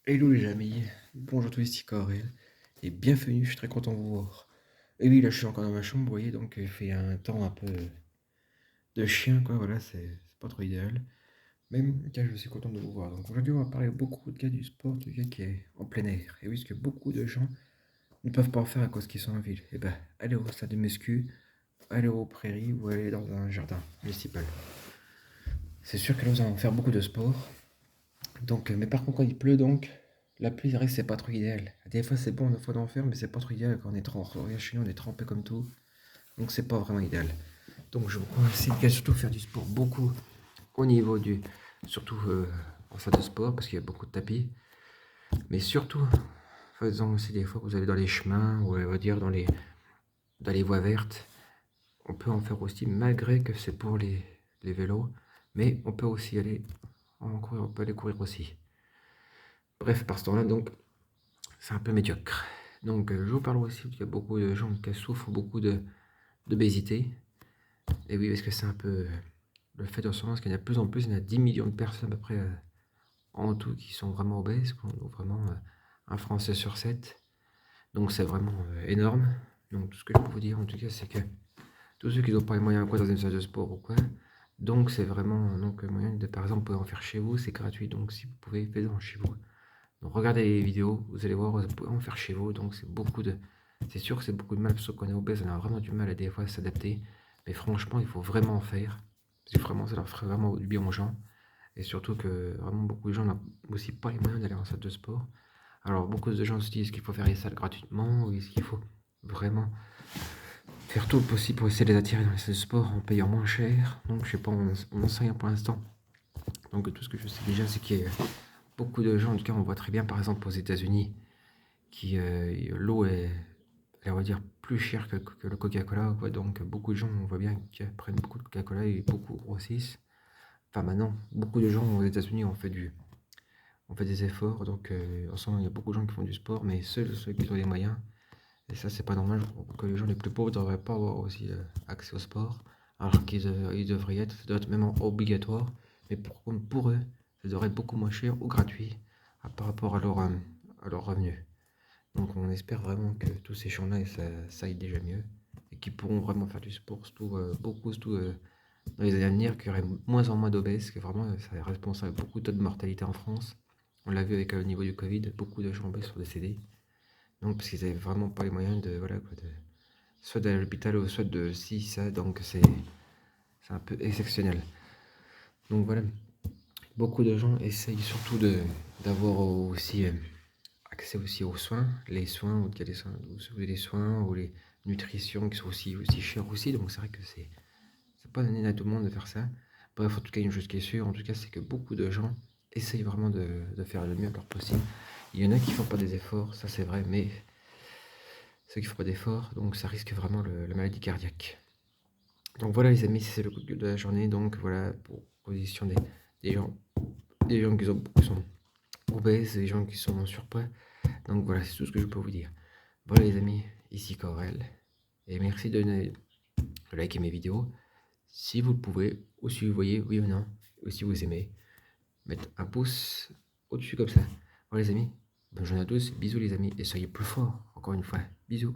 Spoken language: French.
Hello les amis, bonjour tous ici Corel, et bienvenue, je suis très content de vous voir. Et oui, là je suis encore dans ma chambre, vous voyez, donc il fait un temps un peu de chien, quoi, voilà, c'est pas trop idéal. Même, tiens, je suis content de vous voir. Donc aujourd'hui on va parler beaucoup de cas du sport, du gars qui est en plein air. Et oui, parce que beaucoup de gens ne peuvent pas en faire à cause qu'ils sont en ville. Et ben, allez au stade de muscu, allez aux prairies ou allez dans un jardin municipal. C'est sûr que là vous allez en faire beaucoup de sport. Donc, mais par contre, quand il pleut, donc, la pluie, c'est pas trop idéal. Des fois, c'est bon, des fois d'en faire, mais c'est pas trop idéal quand on est trempé. Regarde, chez nous, on est trempé comme tout. Donc, c'est pas vraiment idéal. Donc, je vous conseille de surtout faire du sport beaucoup au niveau du. Surtout en salle de sport, parce qu'il y a beaucoup de tapis. Mais surtout, faisant aussi des fois, vous allez dans les chemins, ou on va dire dans les voies vertes. On peut en faire aussi, malgré que c'est pour les vélos. Mais on peut aussi aller en courir, on peut aller courir aussi. Bref, par ce temps-là, donc, c'est un peu médiocre. Donc, je vous parle aussi qu'il y a beaucoup de gens qui souffrent beaucoup d'obésité. Et oui, parce que c'est un peu le fait en ce moment, parce qu'il y en a de plus en plus, il y en a 10 millions de personnes à peu près en tout qui sont vraiment obèses, quoi. Donc vraiment un Français sur 7. Donc c'est vraiment énorme. Donc tout ce que je peux vous dire en tout cas, c'est que tous ceux qui n'ont pas les moyens quoi, dans une salle de sport ou quoi, donc c'est vraiment donc, moyen de, par exemple, vous pouvez en faire chez vous, c'est gratuit. Donc si vous pouvez, faites-en chez vous. Donc regardez les vidéos, vous allez voir, vous pouvez en faire chez vous. Donc c'est beaucoup de. C'est sûr que c'est beaucoup de mal, parce qu'on est obèse, on a vraiment du mal à des fois à s'adapter. Mais franchement, il faut vraiment en faire. Parce que vraiment, ça leur ferait vraiment du bien aux gens. Et surtout que vraiment beaucoup de gens n'ont aussi pas les moyens d'aller en salle de sport. Alors beaucoup de gens se disent qu'il faut faire les salles gratuitement, ou est-ce qu'il faut vraiment faire tout le possible pour essayer de les attirer dans les salles de sport en payant moins cher. Donc je sais pas, on n'en sait rien pour l'instant. Donc tout ce que je sais déjà, c'est qu'il y a beaucoup de gens, en tout cas on voit très bien par exemple aux États-Unis, qui l'eau est, on va dire, plus chère que le Coca-Cola, quoi. Donc beaucoup de gens, on voit bien qu'ils prennent beaucoup de Coca-Cola et beaucoup grossissent. Enfin maintenant, beaucoup de gens aux États-Unis ont fait des efforts, donc en ce moment il y a beaucoup de gens qui font du sport, mais seuls ceux qui ont les moyens. Et ça c'est pas normal que les gens les plus pauvres ne devraient pas avoir aussi accès au sport, alors qu'ils devraient y être, ça doit être même obligatoire, mais pour eux, ça devrait être beaucoup moins cher ou gratuit par rapport à leur revenu. Donc on espère vraiment que tous ces gens-là, ça aille déjà mieux et qu'ils pourront vraiment faire du sport, surtout, beaucoup, surtout dans les années à venir, qu'il y aurait moins en moins d'obèses, que vraiment ça est responsable de beaucoup de taux de mortalité en France. On l'a vu avec le niveau du Covid, beaucoup de gens obèses sont décédés. Donc parce qu'ils n'avaient vraiment pas les moyens de, voilà, quoi, de, soit d'aller à l'hôpital ou soit de si, ça, donc c'est un peu exceptionnel. Donc voilà, beaucoup de gens essayent surtout d'avoir aussi accès aussi aux soins, les soins, où il y a des soins ou les nutritions qui sont aussi chères aussi, donc c'est vrai que c'est pas donné à tout le monde de faire ça. Bref, en tout cas, une chose qui est sûre, en tout cas, c'est que beaucoup de gens essayent vraiment de faire le mieux leur possible. Il y en a qui font pas des efforts, ça c'est vrai, mais ceux qui font pas d'efforts, donc ça risque vraiment la maladie cardiaque. Donc voilà les amis, c'est le coup de gueule de la journée, donc voilà pour position des gens, qui sont obèses, des gens qui sont en surpoids. Donc voilà, c'est tout ce que je peux vous dire. Voilà les amis, ici Corel, et merci de liker mes vidéos, si vous le pouvez, ou si vous voyez, oui ou non, ou si vous aimez, mettre un pouce au-dessus comme ça. Voilà les amis, bonne journée à tous, bisous les amis, et soyez plus forts, encore une fois, bisous.